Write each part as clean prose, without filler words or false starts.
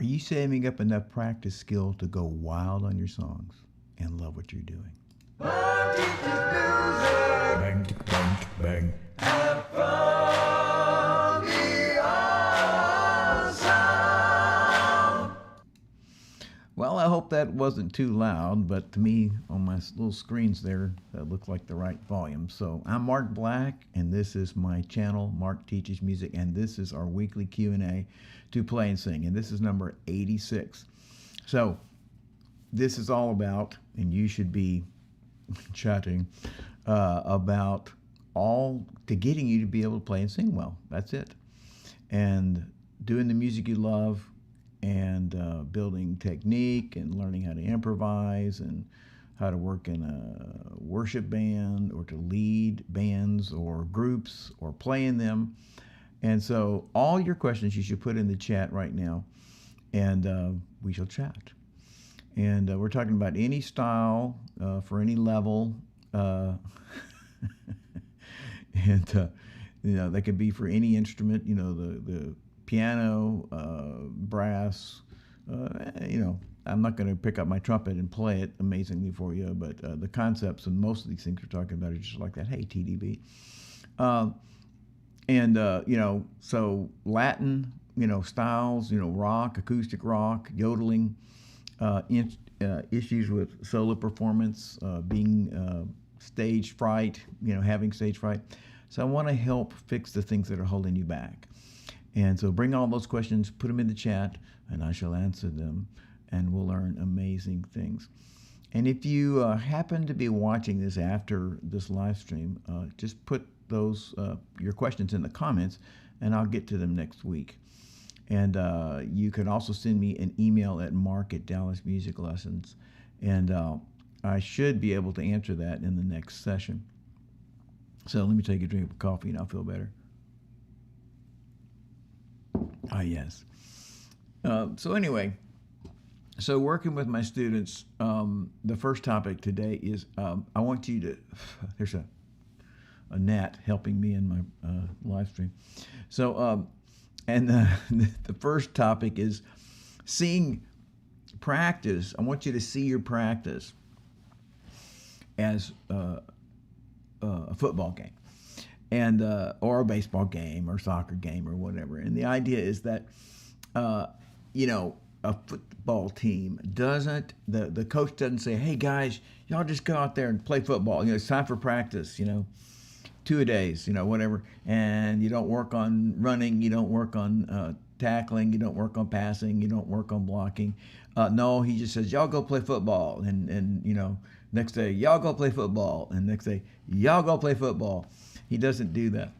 Are you saving up enough practice skill to go wild on your songs and love what you're doing? Bang, bang, bang. Have fun, be awesome. Well, I hope that wasn't too loud, but to me, on my little screens there, that looked like the right volume. So I'm Mark Black, and this is my channel, Mark Teaches Music, and this is our weekly Q&A to play and sing, and this is number 86. So this is all about, and you should be chatting about all to getting you to be able to play and sing well. That's it. And doing the music you love, and building technique and learning how to improvise and how to work in a worship band or to lead bands or groups or play in them. And so all your questions you should put in the chat right now, and we shall chat. And we're talking about any style for any level, and you know, that could be for any instrument. You know, the piano, brass. You know, I'm not going to pick up my trumpet and play it amazingly for you, but the concepts and most of these things we're talking about are just like that. Hey, TDB. You know, so Latin, you know, styles, you know, rock, acoustic rock, yodeling, issues with solo performance, being stage fright, you know, having stage fright. So I want to help fix the things that are holding you back. And so bring all those questions, put them in the chat, and I shall answer them, and we'll learn amazing things. And if you happen to be watching this after this live stream, just put those your questions in the comments, and I'll get to them next week. And you can also send me an email at mark@DallasMusicLessons, and I should be able to answer that in the next session. So let me take a drink of coffee, and I'll feel better. Ah, yes. So anyway, so working with my students, the first topic today is I want you to, there's a gnat helping me in my live stream. So, the first topic is seeing practice. I want you to see your practice as a football game, and or a baseball game or soccer game or whatever. And the idea is that you know, a football team doesn't, the coach doesn't say, hey guys, y'all just go out there and play football. You know, it's time for practice, you know, 2-a-days, you know, whatever. And you don't work on running, you don't work on tackling, you don't work on passing, you don't work on blocking. No, he just says, y'all go play football. And you know, next day, y'all go play football. And next day, y'all go play football. He doesn't do that.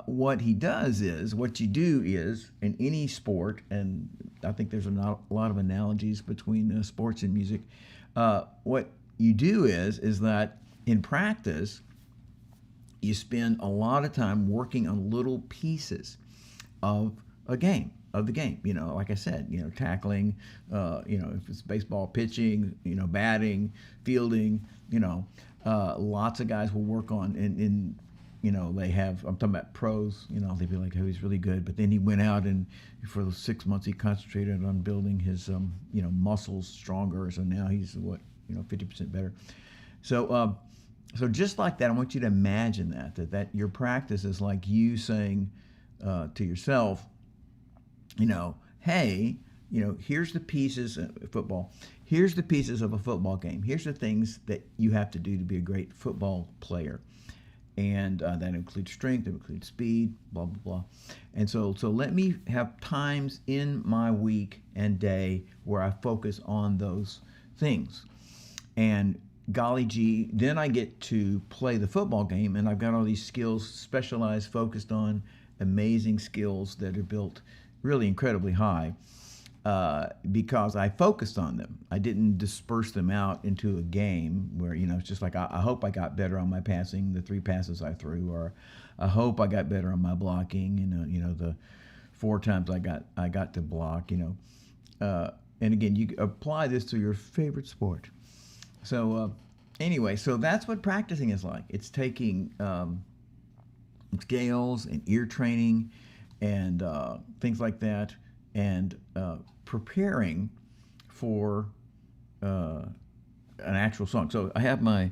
What he does is, what you do is, in any sport, and I think there's a lot of analogies between sports and music, what you do is that in practice, you spend a lot of time working on little pieces of the game. You know, like I said, you know, tackling, you know, if it's baseball, pitching, you know, batting, fielding, you know, lots of guys will work on, in you know, they have, I'm talking about pros, you know, they'd be like, oh, he's really good. But then he went out and for the 6 months he concentrated on building his, you know, muscles stronger. So now he's, what, you know, 50% better. So, so just like that, I want you to imagine that your practice is like you saying to yourself, you know, hey, you know, here's the pieces of football. Here's the pieces of a football game. Here's the things that you have to do to be a great football player. And that includes strength, that includes speed, blah, blah, blah. And so let me have times in my week and day where I focus on those things. And golly gee, then I get to play the football game, and I've got all these skills, specialized, focused on, amazing skills that are built really incredibly high. Because I focused on them. I didn't disperse them out into a game where, you know, it's just like, I hope I got better on my passing, the 3 passes I threw, or I hope I got better on my blocking, you know, the 4 times I got to block, you know. And again, you apply this to your favorite sport. So anyway, so that's what practicing is like. It's taking scales and ear training and things like that, and preparing for an actual song. So I have my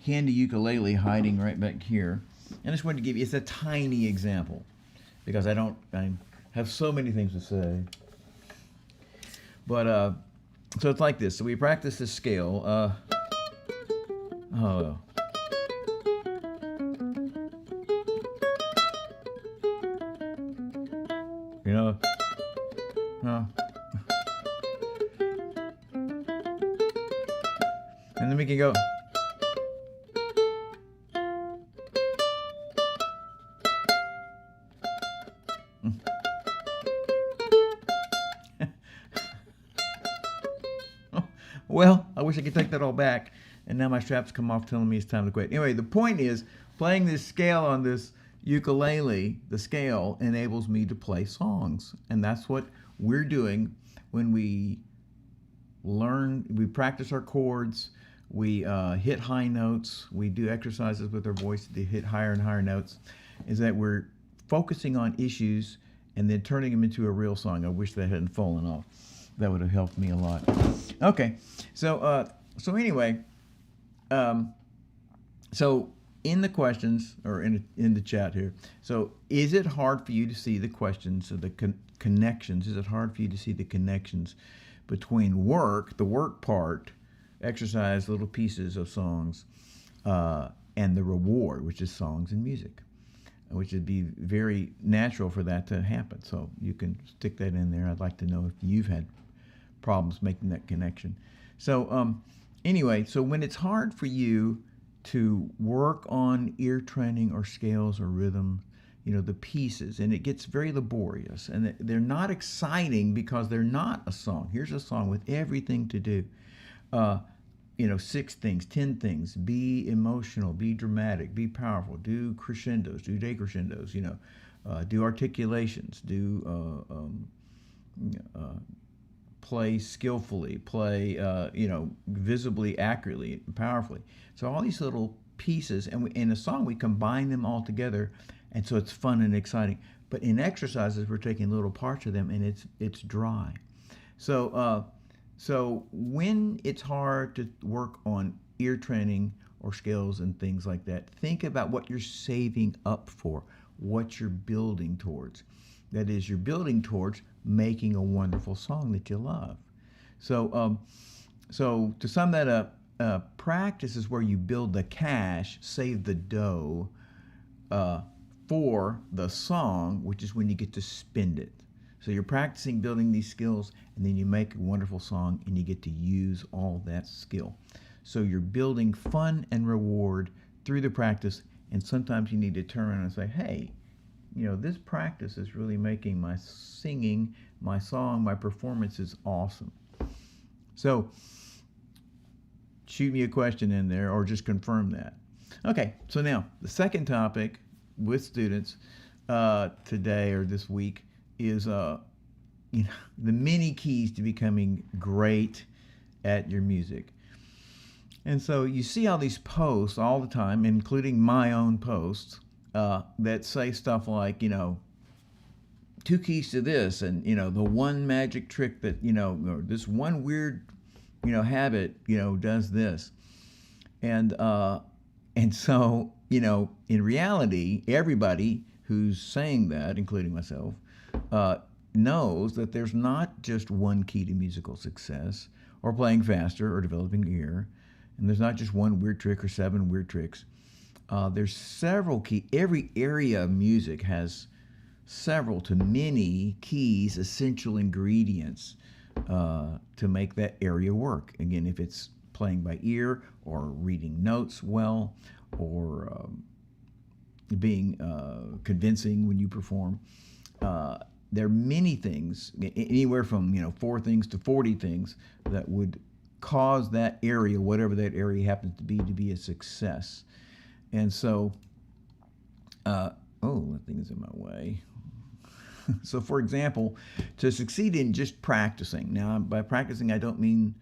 handy ukulele hiding right back here, and I just wanted to give you, it's a tiny example because I have so many things to say. But so it's like this. So we practice this scale. You know, and then we can go. Well, I wish I could take that all back, and now my straps come off telling me it's time to quit. Anyway, the point is, playing this scale on this ukulele, the scale enables me to play songs, and that's what we're doing when we practice our chords, we hit high notes, we do exercises with our voice to hit higher and higher notes, is that we're focusing on issues and then turning them into a real song. I wish that hadn't fallen off. That would have helped me a lot. Okay, so anyway, so in the questions, or in the chat here, so is it hard for you to see the questions, or the connections? Is it hard for you to see the connections between the work part, exercise, little pieces of songs, and the reward, which is songs and music, which would be very natural for that to happen. So you can stick that in there. I'd like to know if you've had problems making that connection. So anyway, so when it's hard for you to work on ear training or scales or rhythm, the pieces, and it gets very laborious, and they're not exciting because they're not a song. Here's a song with everything to do. 6 things, 10 things. Be emotional, be dramatic, be powerful, do crescendos, do decrescendos, do articulations, do play skillfully, play visibly, accurately, powerfully. So all these little pieces, and in a song we combine them all together, and so it's fun and exciting. But in exercises we're taking little parts of them, and it's dry. So when it's hard to work on ear training or scales and things like that, think about what you're saving up for, what you're building towards. That is, you're building towards making a wonderful song that you love. So to sum that up, practice is where you build the cash, save the dough for the song, which is when you get to spend it. So you're practicing building these skills, and then you make a wonderful song, and you get to use all that skill. So you're building fun and reward through the practice, and sometimes you need to turn around and say, hey, this practice is really making my singing, my song, my performance is awesome. So shoot me a question in there or just confirm that. Okay, so now the second topic with students today or this week is the many keys to becoming great at your music. And so you see all these posts all the time, including my own posts, that say stuff like, 2 keys to this, and, the one magic trick that, or this one weird, habit, does this. And so, in reality, everybody who's saying that, including myself, knows that there's not just one key to musical success, or playing faster, or developing ear, and there's not just one weird trick or 7 weird tricks. There's several keys. Every area of music has several to many keys, essential ingredients to make that area work. Again, if it's playing by ear, or reading notes well, or being convincing when you perform, there are many things, anywhere from 4 things to 40 things, that would cause that area, whatever that area happens to be a success. And so, that thing is in my way. So, for example, to succeed in just practicing. Now, by practicing, I don't mean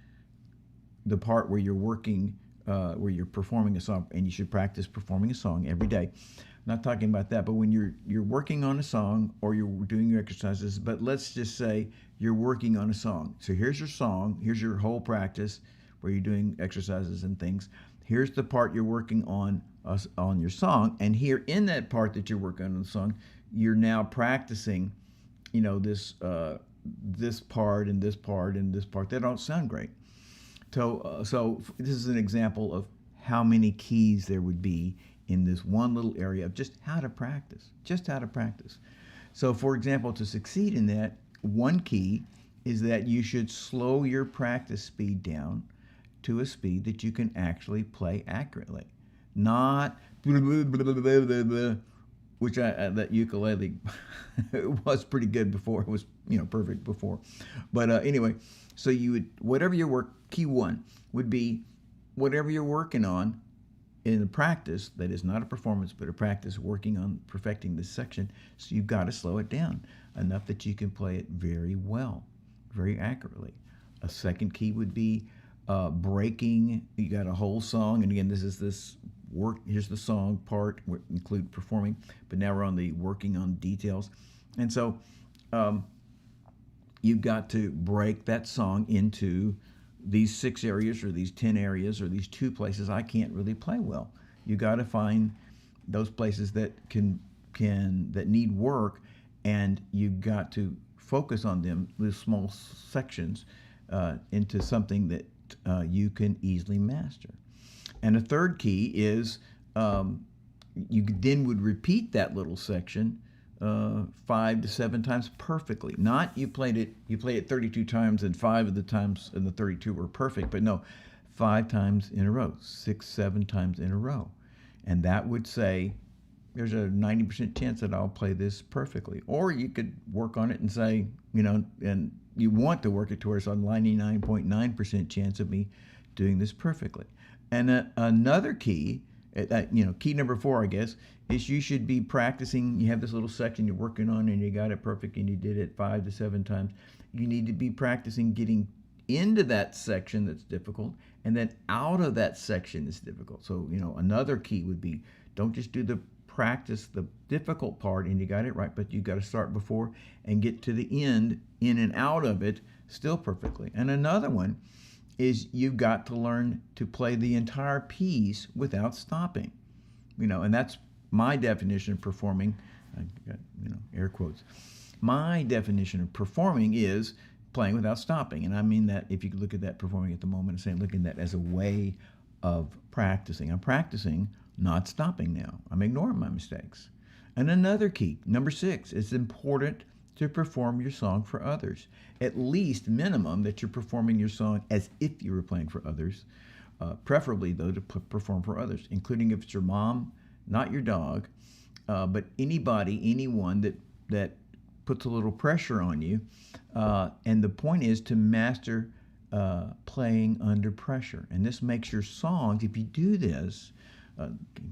the part where you're working, where you're performing a song, and you should practice performing a song every day. I'm not talking about that, but when you're working on a song, or you're doing your exercises, but let's just say you're working on a song. So here's your song. Here's your whole practice where you're doing exercises and things. Here's the part you're working on your song. And here in that part that you're working on the song, you're now practicing, this part and this part and this part. They don't sound great. So this is an example of how many keys there would be in this one little area of just how to practice. So for example, to succeed in that, one key is that you should slow your practice speed down to a speed that you can actually play accurately. Not which that ukulele was pretty good before. It was, perfect before. But anyway, so you would, whatever your work, key one would be whatever you're working on in a practice that is not a performance, but a practice working on perfecting this section. So you've got to slow it down enough that you can play it very well, very accurately. A second key would be breaking. You got a whole song, and again, this is this work. Here's the song part, include performing, but now we're on the working on details. And so you've got to break that song into these 6 areas or these 10 areas or these 2 places I can't really play well. You got to find those places that that need work, and you got to focus on them, those small sections, into something that you can easily master. And a third key is you then would repeat that little section 5 to 7 times perfectly. Not you play it 32 times and 5 of the times in the 32 were perfect, but no, 5 times in a row, 6, 7 times in a row. And that would say there's a 90% chance that I'll play this perfectly. Or you could work on it and say, and you want to work it towards a 99.9% chance of me doing this perfectly. And another key, key number 4, I guess, is you should be practicing. You have this little section you're working on and you got it perfect and you did it 5 to 7 times. You need to be practicing getting into that section that's difficult and then out of that section that's difficult. So, another key would be don't just do the practice the difficult part and you got it right, but you got to start before and get to the end, in and out of it, still perfectly. And another one is you've got to learn to play the entire piece without stopping. And that's my definition of performing. I got, air quotes. My definition of performing is playing without stopping. And I mean that if you could look at that performing at the moment, I'm saying looking at that as a way of practicing. I'm practicing, not stopping now. I'm ignoring my mistakes. And another key, number 6, it's important to perform your song for others. At least minimum that you're performing your song as if you were playing for others. Preferably, though, to perform for others, including if it's your mom, not your dog, but anybody, anyone that puts a little pressure on you. And the point is to master playing under pressure. And this makes your songs, if you do this,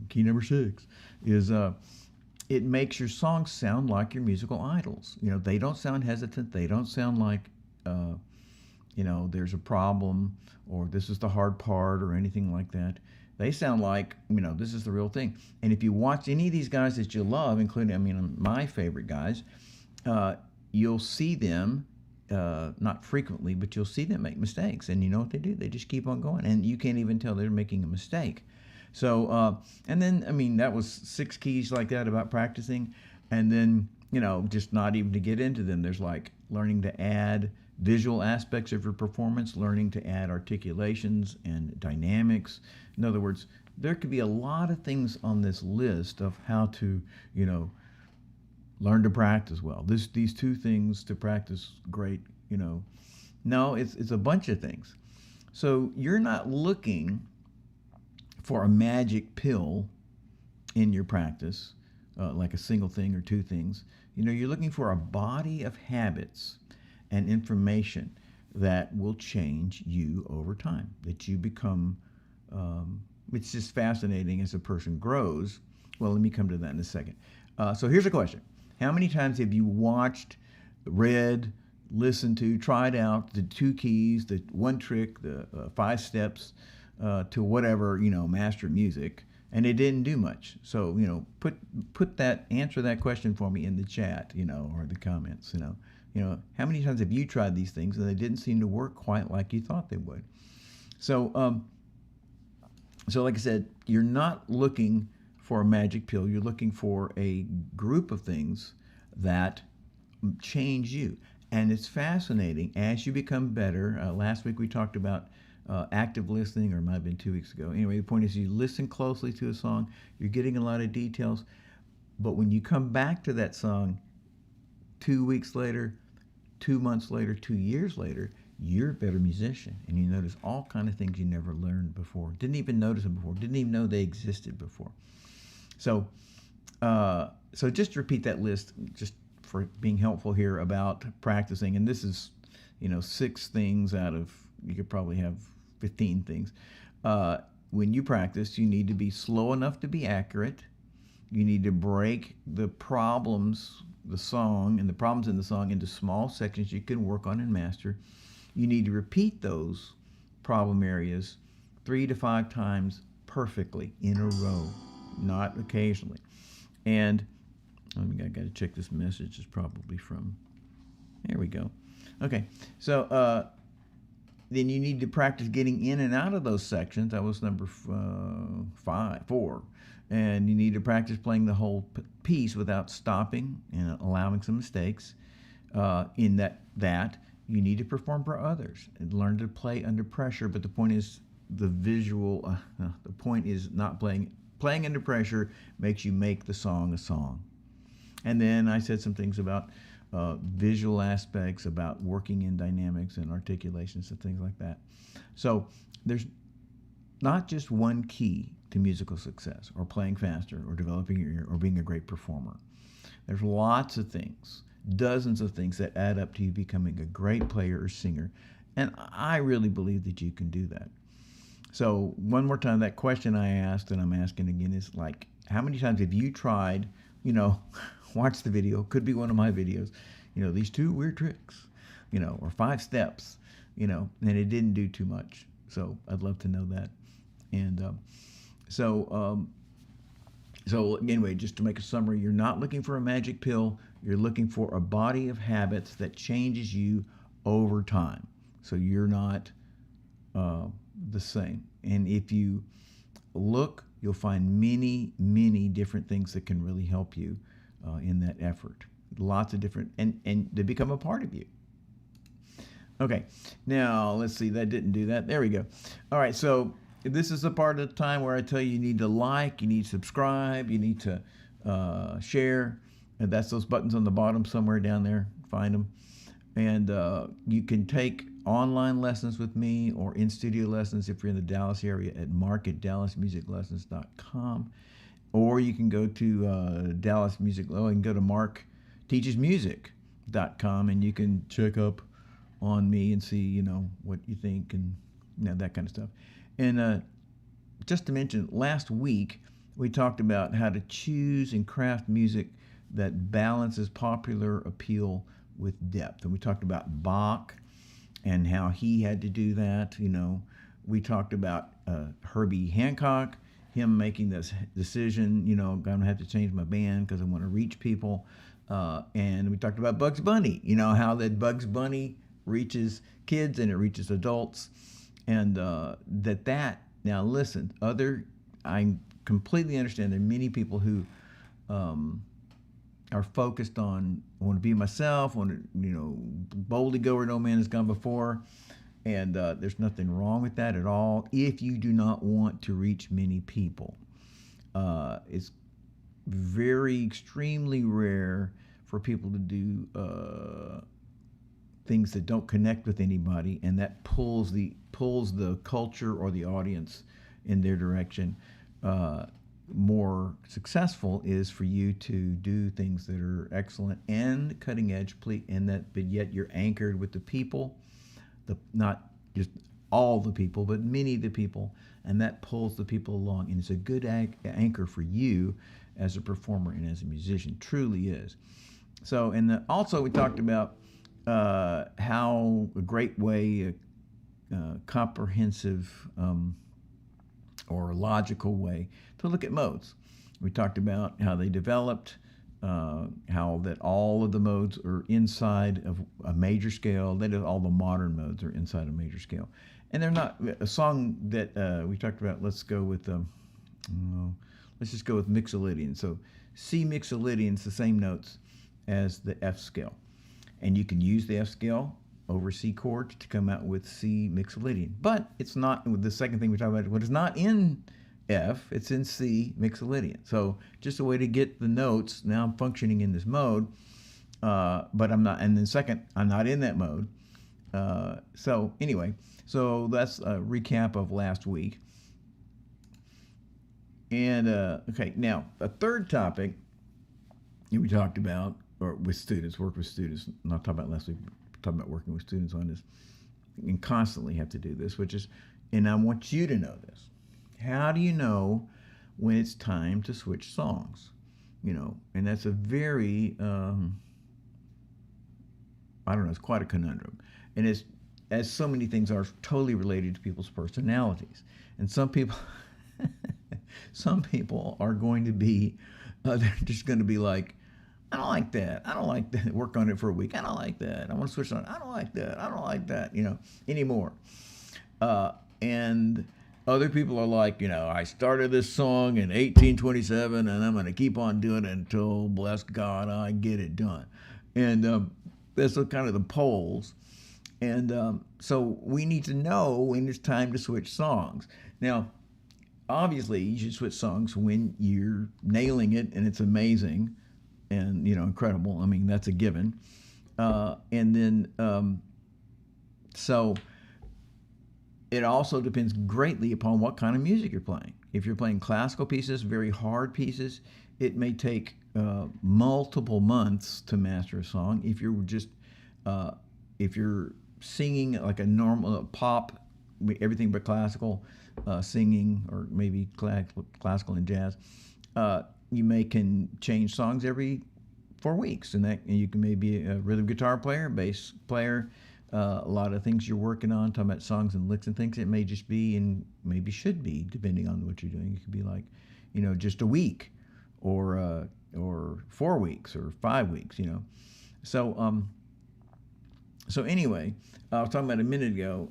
key number 6, is it makes your songs sound like your musical idols. They don't sound hesitant. They don't sound like, there's a problem or this is the hard part or anything like that. They sound like, this is the real thing. And if you watch any of these guys that you love, including, my favorite guys, you'll see them, not frequently, but you'll see them make mistakes. And you know what they do? They just keep on going. And you can't even tell they're making a mistake. So, and then, that was 6 keys like that about practicing. And then, just not even to get into them, there's like learning to add visual aspects of your performance, learning to add articulations and dynamics. In other words, there could be a lot of things on this list of how to, learn to practice well. These 2 things to practice great, No, it's a bunch of things. So you're not looking for a magic pill in your practice, like a single thing or 2 things. You're looking for a body of habits and information that will change you over time, that you become, it's just fascinating as a person grows. Well, let me come to that in a second. So here's a question. How many times have you watched, read, listened to, tried out the 2 keys, the 1 trick, the 5 steps, to whatever, master music, and it didn't do much? So, put that, answer that question for me in the chat, or the comments, How many times have you tried these things and they didn't seem to work quite like you thought they would? So, so like I said, you're not looking for a magic pill. You're looking for a group of things that change you. And it's fascinating as you become better. Last week we talked about active listening, or it might have been 2 weeks ago. Anyway, the point is you listen closely to a song, you're getting a lot of details, but when you come back to that song 2 weeks later, 2 months later, 2 years later, you're a better musician, and you notice all kind of things you never learned before, didn't even notice them before, didn't even know they existed before. So, so just to repeat that list, just for being helpful here about practicing, and this is, 6 things out of, you could probably have 15 things. When you practice, you need to be slow enough to be accurate. You need to break the problems, the song, and the problems in the song into small sections you can work on and master. You need to repeat those problem areas 3 to 5 times perfectly in a row, not occasionally. And I got to check this message. It's probably from, there we go. Okay, so then you need to practice getting in and out of those sections. That was number 4. And you need to practice playing the whole piece without stopping and allowing some mistakes. In that you need to perform for others and learn to play under pressure. But the point is the visual. The point is not playing under pressure makes you make the song a song. And then I said some things about visual aspects, about working in dynamics and articulations and things like that. So there's not just one key to musical success, or playing faster, or developing your ear, or being a great performer. There's lots of things, dozens of things that add up to you becoming a great player or singer, and I really believe that you can do that. So one more time, that question I asked, and I'm asking again, is like, how many times have you tried, watch the video, could be one of my videos, these 2 weird tricks, or 5 steps, and it didn't do too much. So I'd love to know that. And so anyway, just to make a summary, you're not looking for a magic pill. You're looking for a body of habits that changes you over time. So you're not the same. And if you look, you'll find many, many different things that can really help you in that effort. Lots of different, and they become a part of you. Okay, now let's see, that didn't do that. There we go. All right, so this is the part of the time where I tell you need to like, you need to subscribe, you need to share. And that's those buttons on the bottom somewhere down there. Find them. And you can take online lessons with me or in-studio lessons if you're in the Dallas area at mark@dallasmusiclessons.com. Or you can go to Dallas Music, you can go to markteachesmusic.com and you can check up on me and see, what you think and that kind of stuff. And just to mention, last week we talked about how to choose and craft music that balances popular appeal with depth. And we talked about Bach and how he had to do that. We talked about Herbie Hancock, him making this decision, I'm going to have to change my band because I want to reach people. And we talked about Bugs Bunny, how that Bugs Bunny reaches kids and it reaches adults. And now listen, I completely understand there are many people who are focused on, I want to be myself, want to, boldly go where no man has gone before. And there's nothing wrong with that at all if you do not want to reach many people. It's extremely rare for people to do things that don't connect with anybody, and that pulls the culture or the audience in their direction. More successful is for you to do things that are excellent and cutting edge, but yet you're anchored with the people, not just all the people, but many of the people, and that pulls the people along, and it's a good anchor for you as a performer and as a musician. Truly is. So, and also we talked about how a great way, comprehensive or logical way to look at modes. We talked about how they developed how that all of the modes are inside of a major scale. That is, all the modern modes are inside a major scale, and they're not a song that we talked about. Let's go with let's just go with Mixolydian. So C Mixolydian is the same notes as the F scale, and you can use the F scale over C chord to come out with C Mixolydian. But it's not, the second thing we talked about, what is not in F, it's in C Mixolydian. So just a way to get the notes. Now I'm functioning in this mode, but I'm not, and then second, I'm not in that mode. So anyway, so that's a recap of last week. And okay, now a third topic we talked about, or with students, work with students, not talking about last week, talking about working with students on this, and constantly have to do this, which is, and I want you to know this. How do you know when it's time to switch songs? You know, and that's a very, I don't know, it's quite a conundrum. And it's, as so many things are, totally related to people's personalities. And some people, some people are going to be, they're just going to be like, I don't like that. I don't like that. Work on it for a week. I don't like that. I want to switch on. I don't like that. I don't like that, you know, anymore. And other people are like, you know, I started this song in 1827 and I'm going to keep on doing it until, bless God, I get it done. And that's kind of the poles. And so we need to know when it's time to switch songs. Now, obviously, you should switch songs when you're nailing it and it's amazing and, you know, incredible. I mean, that's a given. And then, so it also depends greatly upon what kind of music you're playing. If you're playing classical pieces, very hard pieces, it may take multiple months to master a song. If you're just, if you're singing like a normal pop, everything but classical singing, or maybe classical and jazz, you can change songs every 4 weeks, and you can maybe a rhythm guitar player, bass player, a lot of things you're working on, talking about songs and licks and things. It may just be, and maybe should be, depending on what you're doing. It could be like, you know, just a week, or 4 weeks, or 5 weeks, you know. So so anyway, I was talking about a minute ago.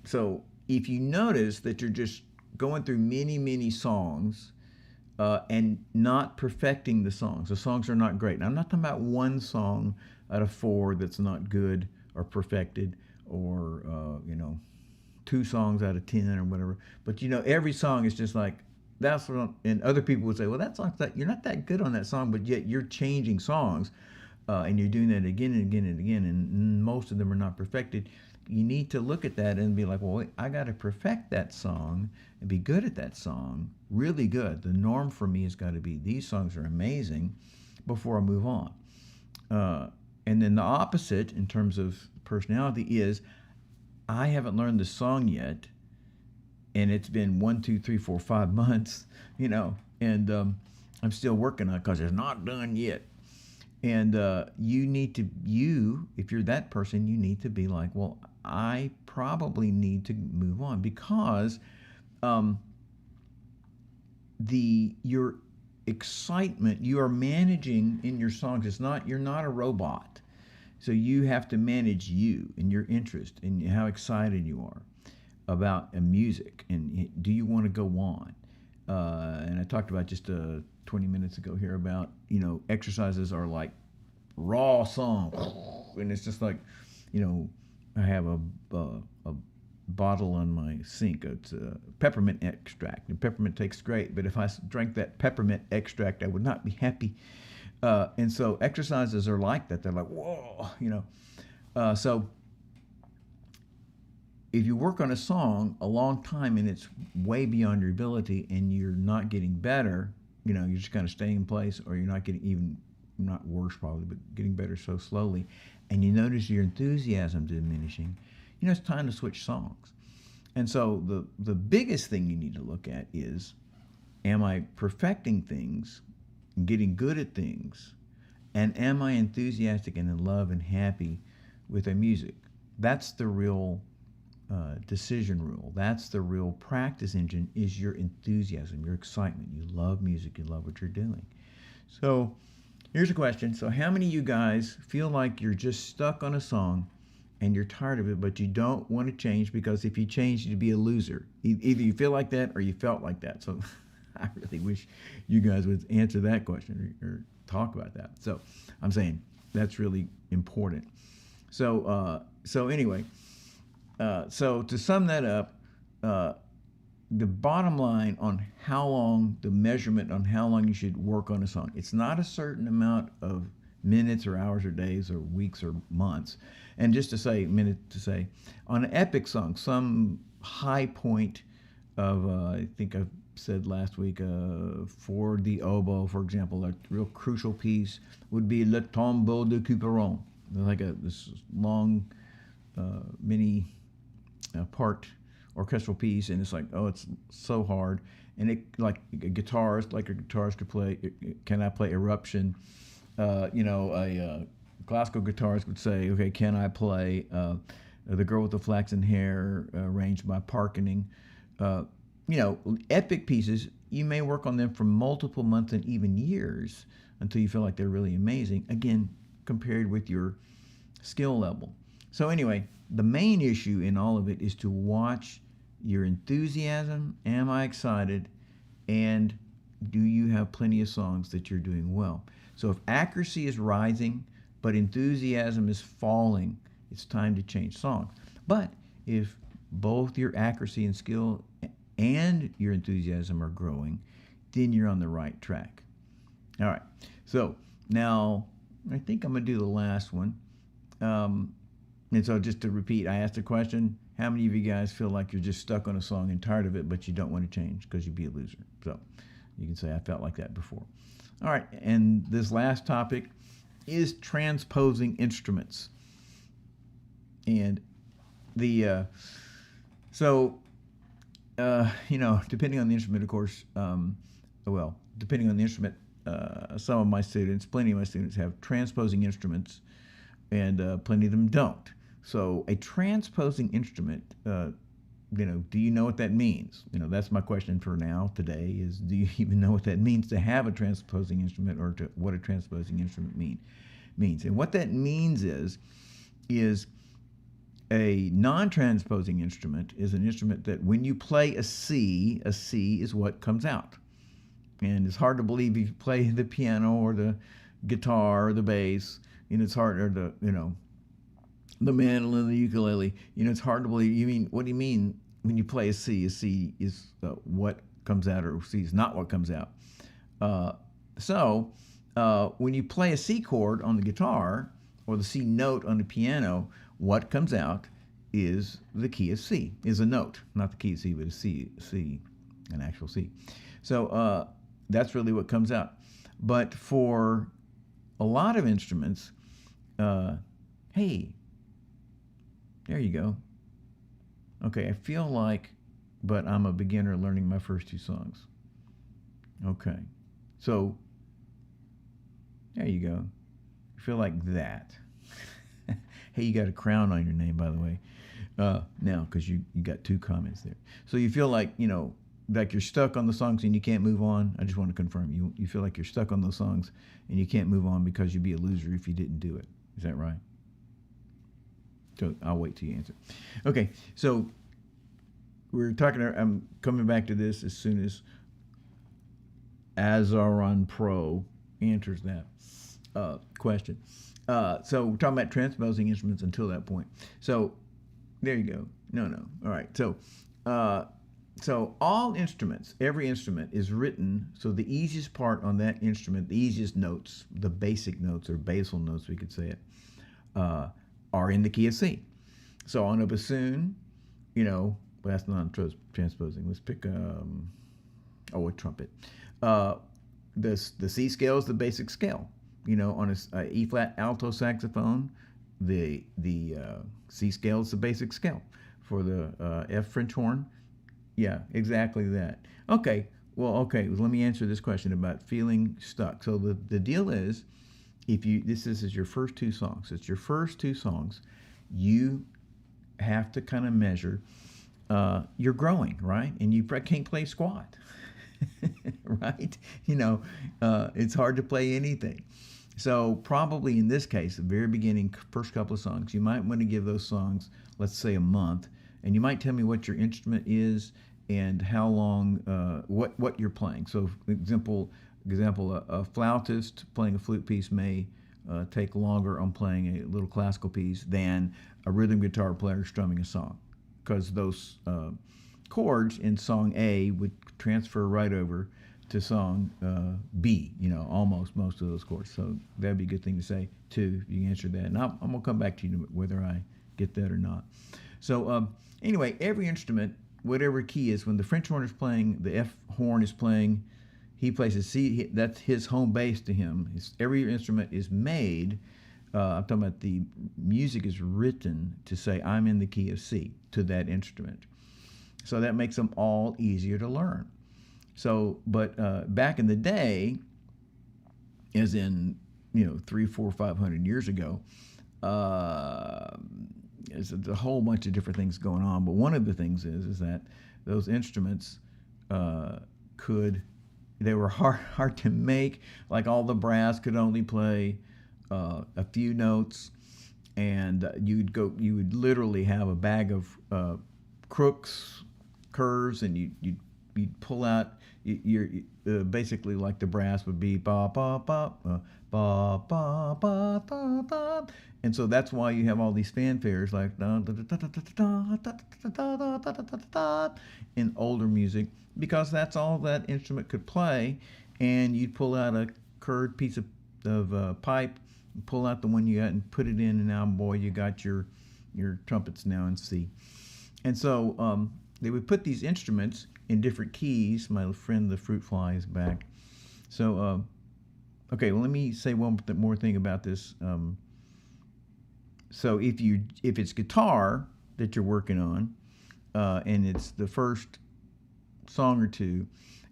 So if you notice that you're just going through many songs, and not perfecting the songs are not great. Now, I'm not talking about one song out of 4 that's not good or perfected, or you know, 2 songs out of 10 or whatever. But you know, every song is just like, that's what, and other people would say, well, that song's that, you're not that good on that song, but yet you're changing songs, and you're doing that again and again and again, and most of them are not perfected. You need to look at that and be like, well, wait, I got to perfect that song and be good at that song, really good. The norm for me has got to be, these songs are amazing, before I move on. And then the opposite in terms of personality is, I haven't learned the song yet, and it's been 1, 2, 3, 4, 5 months, you know, and I'm still working on it because it's not done yet. And you need to, if you're that person, you need to be like, well, I probably need to move on, because your excitement, you are managing in your songs. You're not a robot. So you have to manage you and your interest and how excited you are about a music, and do you want to go on? And I talked about just 20 minutes ago here about, you know, exercises are like raw song, and it's just like, you know, I have a bottle on my sink. It's peppermint extract, and peppermint tastes great, but if I drank that peppermint extract, I would not be happy. And so exercises are like that. They're like, whoa, you know. So if you work on a song a long time and it's way beyond your ability, and you're not getting better, you know, you're just kind of staying in place, or you're not getting, even not worse probably, but getting better so slowly, and you notice your enthusiasm diminishing, you know, it's time to switch songs. And so the biggest thing you need to look at is, am I perfecting things, getting good at things, and am I enthusiastic and in love and happy with the music? That's the real decision rule. That's the real practice engine, is your enthusiasm, your excitement. You love music, you love what you're doing. So Here's a question. So how many of you guys feel like you're just stuck on a song and you're tired of it, but you don't want to change because if you change, you'd be a loser? Either you feel like that or you felt like that. So I really wish you guys would answer that question or talk about that. So I'm saying that's really important. So anyway, so to sum that up, the bottom line on how long, the measurement on how long you should work on a song, it's not a certain amount of minutes or hours or days or weeks or months. And just to say, on an epic song, some high point of, I think I've said last week, for the oboe, for example, a real crucial piece would be Le Tombeau de Couperon, like this long mini part orchestral piece, and it's like, oh, it's so hard. And it, like a guitarist could play, can I play Eruption? A classical guitarist would say, okay, can I play The Girl with the Flaxen Hair, arranged by Parkening? Epic pieces, you may work on them for multiple months and even years until you feel like they're really amazing, again, compared with your skill level. So anyway, the main issue in all of it is to watch your enthusiasm. Am I excited? And do you have plenty of songs that you're doing well? So if accuracy is rising, but enthusiasm is falling, it's time to change songs. But if both your accuracy and skill and your enthusiasm are growing, then you're on the right track. All right. So now I think I'm going to do the last one. And so just to repeat, I asked a question, how many of you guys feel like you're just stuck on a song and tired of it, but you don't want to change because you'd be a loser? So you can say, I felt like that before. All right, and this last topic is transposing instruments. And depending on the instrument, of course, depending on the instrument, plenty of my students have transposing instruments, and plenty of them don't. So a transposing instrument, do you know what that means? That's my question for now today is, do you even know what that means to have a transposing instrument, or what a transposing instrument means? And what that means is a non-transposing instrument is an instrument that when you play a C is what comes out. And it's hard to believe if you play the piano or the guitar or the bass, it's hard, or the mandolin, the ukulele, it's hard to believe. What do you mean when you play a C? A C is what comes out, or C is not what comes out. So when you play a C chord on the guitar or the C note on the piano, what comes out is the key of C, is a note, not the key of C, but a C, an actual C. So that's really what comes out. But for a lot of instruments, hey, there you go. Okay, I feel like, but I'm a beginner learning my first two songs. Okay, so there you go. I feel like that. Hey, you got a crown on your name, by the way. Now, because you got two comments there. So you feel like, like you're stuck on the songs and you can't move on. I just want to confirm, you feel like you're stuck on those songs and you can't move on because you'd be a loser if you didn't do it. Is that right? So I'll wait till you answer. Okay, so I'm coming back to this as soon as Azaron Pro answers that question. So we're talking about transposing instruments until that point. So there you go. No. All right. So all instruments, every instrument is written, so the easiest part on that instrument, the easiest notes, the basic notes or basal notes, we could say it, are in the key of C. So on a bassoon, but that's not transposing. Let's pick a trumpet. The C scale is the basic scale. On a E flat alto saxophone, the C scale is the basic scale. For the F French horn, yeah, exactly that. Okay, let me answer this question about feeling stuck. So the deal is, this is your first two songs. It's your first two songs. You have to kind of measure. You're growing, right? And you can't play squat, right? It's hard to play anything. So probably in this case, the very beginning, first couple of songs, you might want to give those songs, let's say a month, and you might tell me what your instrument is and how long, what you're playing. So, for example, a flautist playing a flute piece may take longer on playing a little classical piece than a rhythm guitar player strumming a song, because those chords in song A would transfer right over to song B, almost most of those chords. So that'd be a good thing to say too, if you can answer that. And I'm going to come back to you whether I get that or not. So anyway, every instrument, whatever key is, when the French horn is playing, the F horn is playing, he plays a C, that's his home base to him. Every instrument is made, I'm talking about the music is written to say, I'm in the key of C to that instrument. So that makes them all easier to learn. So, but back in the day, as in, 300, 400, 500 years ago, there's a whole bunch of different things going on. But one of the things is that those instruments they were hard to make. Like all the brass could only play a few notes, and you would literally have a bag of Crooks curves, and you'd pull out your basically like the brass would be ba ba ba ba ba ba ba ba ba, and so that's why you have all these fanfares like in older music, because that's all that instrument could play. And you'd pull out a curved piece of pipe, pull out the one you got and put it in, and now boy, you got your trumpets now in C. And so they would put these instruments in different keys. My friend the fruit fly is back. So, okay, well, let me say one more thing about this. So if it's guitar that you're working on, and it's the first song or two,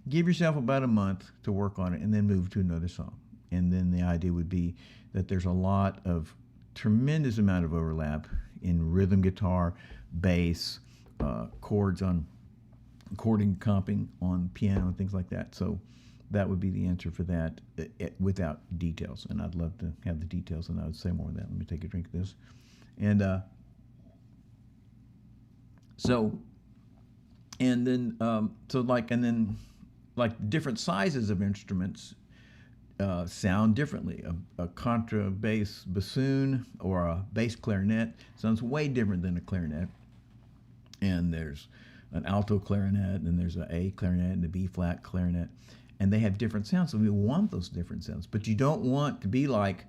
give yourself about a month to work on it and then move to another song. And then the idea would be that there's tremendous amount of overlap in rhythm guitar, bass, chords on chording, comping on piano, and things like that. So that would be the answer for that without details. And I'd love to have the details, and I would say more of that. Let me take a drink of this. And different sizes of instruments sound differently. A contrabass bassoon or a bass clarinet sounds way different than a clarinet. And there's an alto clarinet, and there's an A clarinet and a B flat clarinet, and they have different sounds. So we want those different sounds, but you don't want to be like,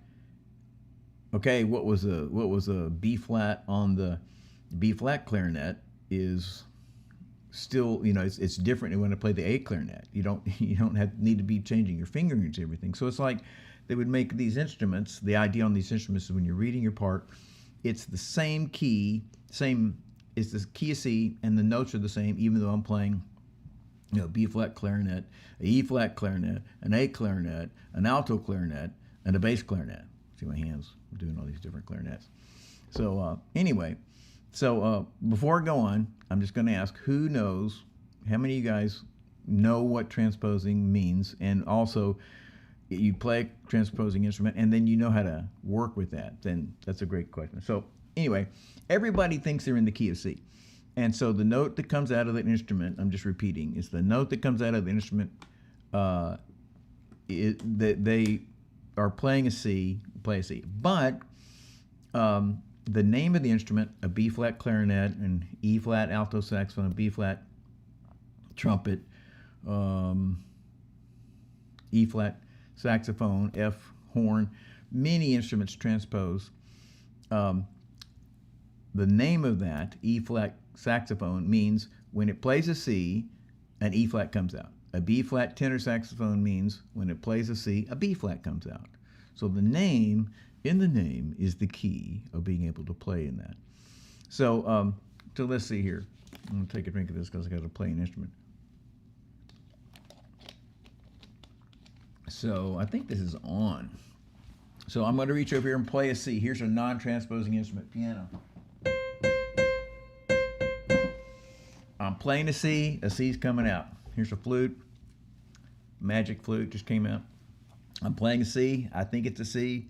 okay, what was a B flat on the B flat clarinet is still, it's different when I play the A clarinet. You don't need to be changing your fingerings and everything. So it's like they would make these instruments. The idea on these instruments is when you're reading your part, it's the same key, it's the key of C, and the notes are the same, even though I'm playing, B flat clarinet, a E flat clarinet, an A clarinet, an alto clarinet, and a bass clarinet. See my hands? I'm doing all these different clarinets. So anyway, before I go on, I'm just going to ask, who knows, how many of you guys know what transposing means, and also you play a transposing instrument, and then you know how to work with that? Then that's a great question. So anyway, everybody thinks they're in the key of C. And so the note that comes out of the instrument, I'm just repeating, is the note that comes out of the instrument that they are playing a C, play a C. But the name of the instrument, a B flat clarinet, an E flat alto saxophone, a B flat trumpet, E flat saxophone, F horn, many instruments transpose. The name of that, E flat saxophone, means when it plays a C, an E flat comes out. A B flat tenor saxophone means when it plays a C, a B flat comes out. So the name is the key of being able to play in that. So let's see here. I'm going to take a drink of this because I got to play an instrument. So I think this is on. So I'm going to reach over here and play a C. Here's a non-transposing instrument, piano. I'm playing a C's coming out. Here's a flute. Magic flute just came out. I'm playing a C. I think it's a C.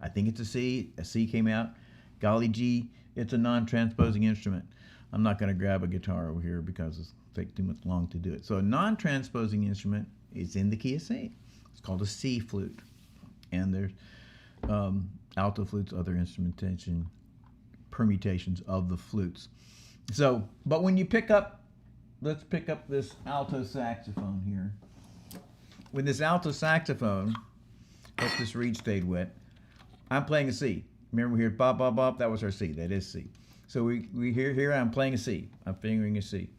I think it's a C. A C came out. Golly gee, it's a non-transposing instrument. I'm not going to grab a guitar over here because it's take too much long to do it. So a non-transposing instrument is in the key of C. It's called a C flute. And there's alto flutes, other instrumentation permutations of the flutes. So, but when you pick up, let's pick up this alto saxophone here. With this alto saxophone, hope this reed stayed wet. I'm playing a C. Remember we heard bop, bop, bop, that was our C, that is C. So we here I'm playing a C. I'm fingering a C.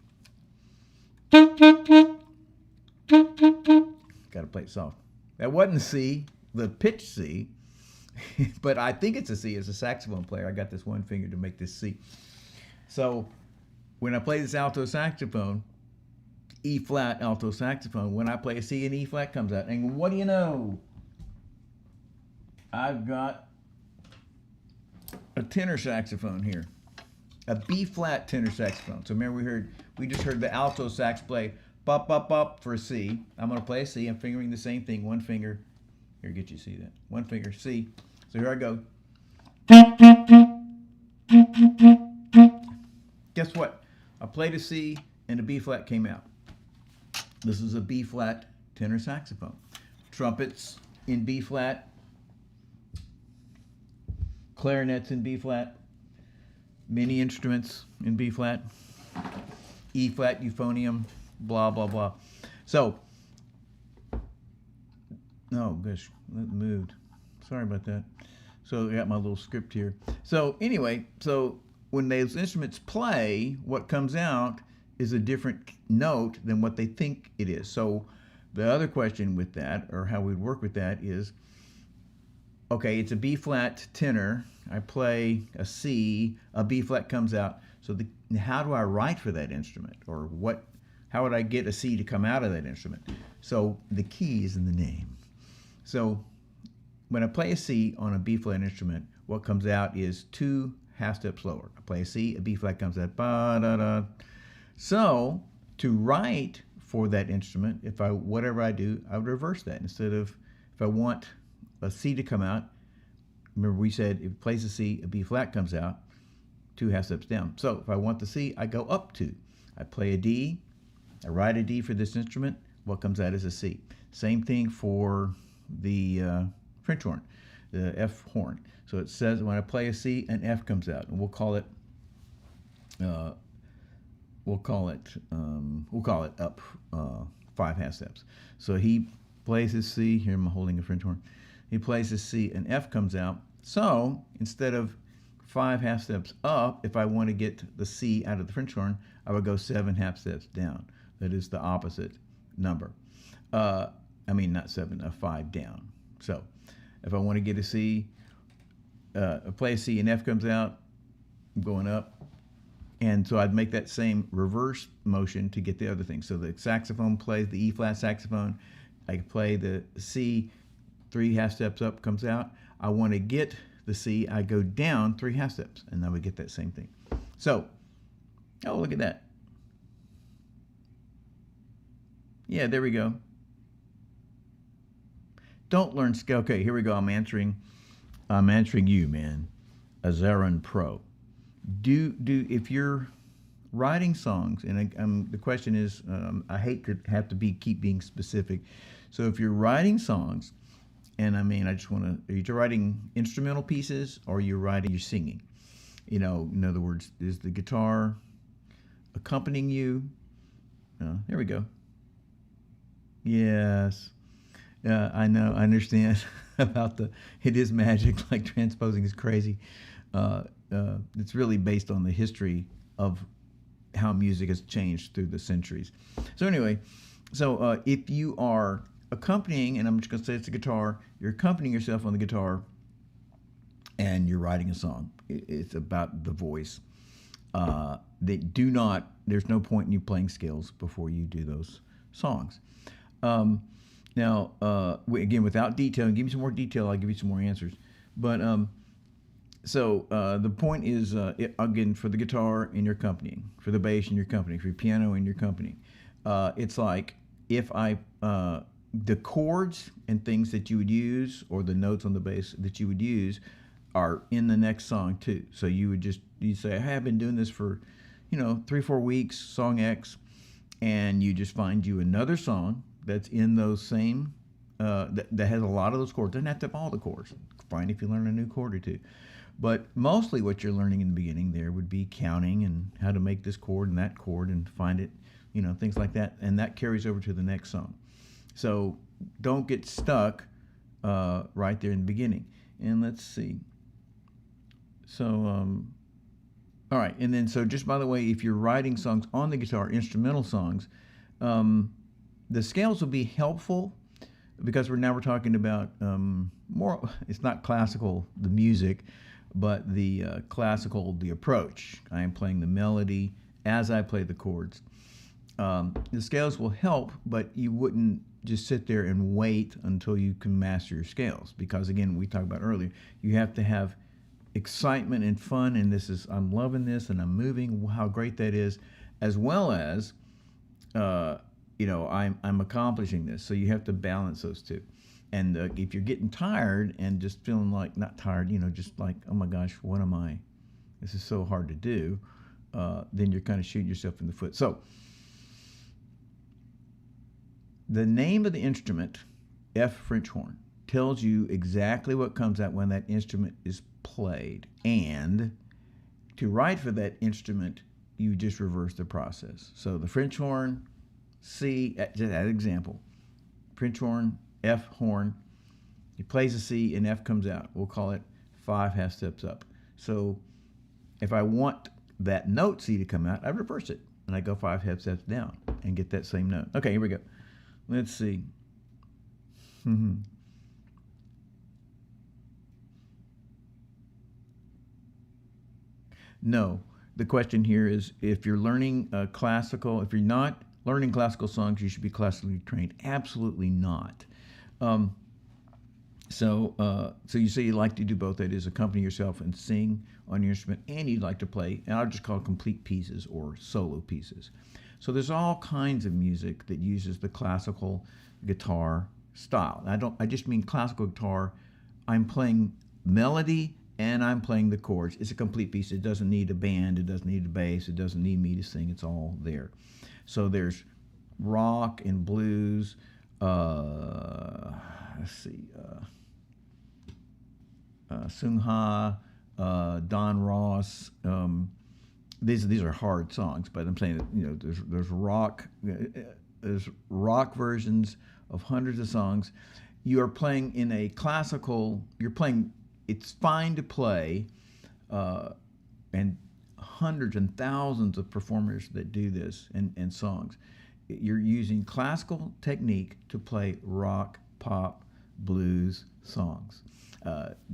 Gotta play it soft. That wasn't a C, the pitch C, but I think it's a C as a saxophone player. I got this one finger to make this C. So when I play this alto saxophone, E flat alto saxophone, when I play a C, an E flat comes out. And what do you know? I've got a tenor saxophone here. A B flat tenor saxophone. So remember we just heard the alto sax play bop, bop, bop for a C. I'm going to play a C. I'm fingering the same thing. One finger. Here, get you to see that. One finger, C. So here I go. Guess what? I played a C and a B flat came out. This is a B flat tenor saxophone. Trumpets in B flat. Clarinets in B flat. Many instruments in B flat. E flat euphonium. Blah, blah, blah. So, oh gosh, that moved. Sorry about that. So I got my little script here. So anyway, so when those instruments play, what comes out is a different note than what they think it is. So the other question with that, or how we'd work with that is, okay, it's a B flat tenor. I play a C, a B flat comes out. So how do I write for that instrument? Or how would I get a C to come out of that instrument? So the key is in the name. So when I play a C on a B flat instrument, what comes out is 2 half steps lower. I play a C, a B flat comes out, ba da da. So to write for that instrument, whatever I do, I would reverse that. Instead of, if I want a C to come out, remember we said if it plays a C, a B flat comes out, 2 half steps down. So if I want the C, I go up 2. I play a D, I write a D for this instrument, what comes out is a C. Same thing for the French horn, the F horn. So it says when I play a C, an F comes out, and we'll call it up 5 half steps. So he plays his C. Here I'm holding a French horn. He plays his C, an F comes out. So instead of 5 half steps up, if I want to get the C out of the French horn, I would go 7 half steps down. That is the opposite number. I mean, not 7, 5 down. So if I want to get a C, play a C and F comes out, I'm going up. And so I'd make that same reverse motion to get the other thing. So the saxophone plays the E flat saxophone. I play the C, 3 half steps up comes out. I want to get the C, I go down 3 half steps, and I would get that same thing. So, oh, look at that. Yeah, there we go. Don't learn scale. Okay, here we go. I'm answering you, man. Azaran Pro. If you're writing songs, and the question is, I hate to have to keep being specific. So if you're writing songs, and I mean, I just want to, are you writing instrumental pieces or you're singing? You know, in other words, is the guitar accompanying you? There we go. Yes. I know, I understand about it is magic, like transposing is crazy. It's really based on the history of how music has changed through the centuries. So anyway, if you are accompanying, and I'm just going to say it's a guitar, you're accompanying yourself on the guitar and you're writing a song. It's about the voice. There's no point in you playing scales before you do those songs. Now, again, without detail, give me some more detail, I'll give you some more answers. But the point is, again, for the guitar and your accompanying, for the bass and your accompanying, for your piano and your accompanying, it's like if I the chords and things that you would use, or the notes on the bass that you would use, are in the next song too. So you'd say, hey, I've been doing this for, 3-4 weeks, song X, and you just find you another song that's in those same, that has a lot of those chords. Doesn't have to have all the chords. Fine if you learn a new chord or two. But mostly what you're learning in the beginning there would be counting and how to make this chord and that chord and find it, things like that. And that carries over to the next song. So don't get stuck right there in the beginning. And let's see. So, all right. And then, so just by the way, if you're writing songs on the guitar, instrumental songs, the scales will be helpful, because we're talking about more, it's not classical, the music, but the classical, the approach. I am playing the melody as I play the chords. The scales will help, but you wouldn't just sit there and wait until you can master your scales, because again, we talked about earlier, you have to have excitement and fun, and I'm loving this and I'm moving, how great that is, as well as I'm accomplishing this. So you have to balance those two. And if you're getting tired and just feeling like, not tired, just like, oh my gosh, what am I? This is so hard to do. Then you're kind of shooting yourself in the foot. So the name of the instrument, F French horn, tells you exactly what comes out when that instrument is played. And to write for that instrument, you just reverse the process. So the French horn, C, just as an example, French horn, F horn, he plays a C and F comes out. We'll call it 5 half steps up. So if I want that note C to come out, I reverse it and I go 5 half steps down and get that same note. Okay, here we go. Let's see. No, the question here is, if you're learning classical, if you're not learning classical songs, you should be classically trained. Absolutely not. So you say you like to do both. That is, accompany yourself and sing on your instrument, and you'd like to play, and I'll just call it complete pieces or solo pieces. So there's all kinds of music that uses the classical guitar style. I just mean classical guitar. I'm playing melody and I'm playing the chords. It's a complete piece. It doesn't need a band. It doesn't need a bass. It doesn't need me to sing. It's all there. So there's rock and blues. Let's see. Sung Ha, Don Ross. These are hard songs, but I'm saying that there's rock versions of hundreds of songs. You are playing in a classical. You're playing. It's fine to play, and hundreds and thousands of performers that do this and songs. You're using classical technique to play rock, pop, blues songs.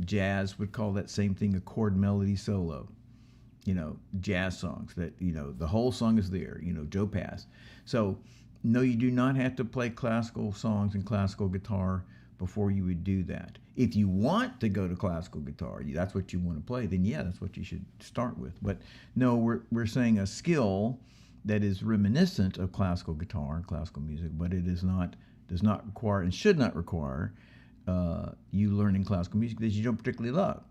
Jazz would call that same thing a chord melody solo. Jazz songs that, the whole song is there, Joe Pass. So, no, you do not have to play classical songs and classical guitar before you would do that. If you want to go to classical guitar, that's what you want to play, then yeah, that's what you should start with. But no, we're saying a skill that is reminiscent of classical guitar and classical music, but it does not require and should not require you learning classical music that you don't particularly love.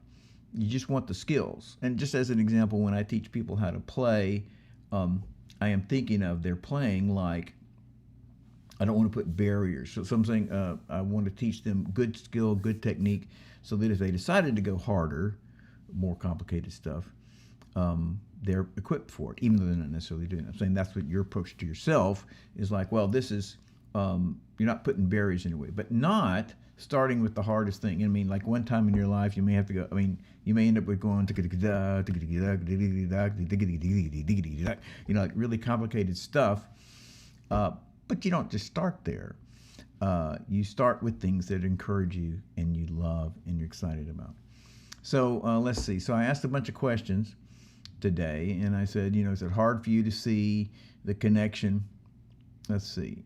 You just want the skills. And just as an example, when I teach people how to play, I am thinking of their playing like, I don't want to put barriers. So I'm saying I want to teach them good skill, good technique, so that if they decided to go harder, more complicated stuff, they're equipped for it, even though they're not necessarily doing it. I'm saying that's what your approach to yourself is like, well, this is, you're not putting barriers in your way, but not starting with the hardest thing. I mean, like one time in your life, you may have to go, you may end up with going, like really complicated stuff. But you don't just start there. You start with things that encourage you and you love and you're excited about. So let's see. So I asked a bunch of questions today, and I said, is it hard for you to see the connection? Let's see.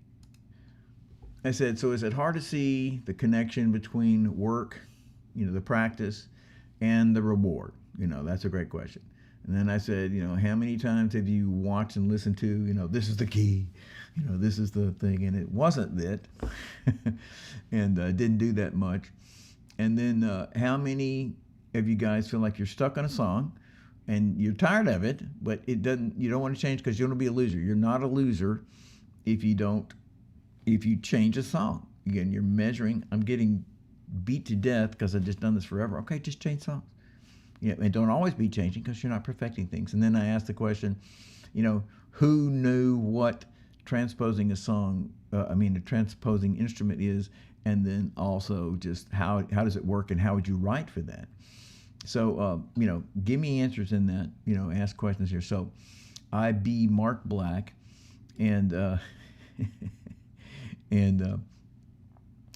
I said, so is it hard to see the connection between work, the practice, and the reward? That's a great question. And then I said, how many times have you watched and listened to, this is the key, this is the thing, and it wasn't that, and didn't do that much. And then how many of you guys feel like you're stuck on a song and you're tired of it, but you don't want to change because you don't want to be a loser. You're not a loser if you change a song. Again, you're measuring. I'm getting beat to death because I've just done this forever. Okay, just change songs. And don't always be changing because you're not perfecting things. And then I asked the question, who knew what transposing a song, a transposing instrument is, and then also just how does it work and how would you write for that? So, give me answers in that, ask questions here. So I be Mark Black, and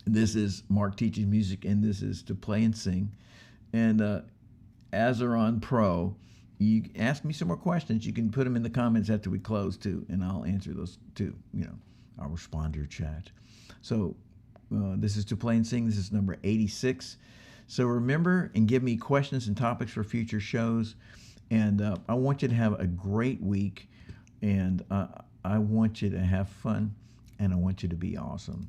this is Mark Teaches Music, and this is To Play and Sing. And Azeron Pro, you ask me some more questions. You can put them in the comments after we close too, and I'll answer those too. I'll respond to your chat. So this is To Play and Sing. This is number 86. So remember and give me questions and topics for future shows. And I want you to have a great week, and I want you to have fun, and I want you to be awesome.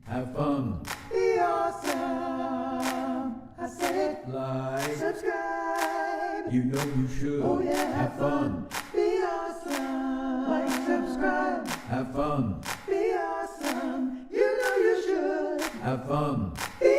Have fun. Be awesome. I said it. Like. Subscribe. You know you should. Oh yeah, have fun. Be awesome. Like, subscribe. Have fun. Be awesome. You know you should. Have fun. Be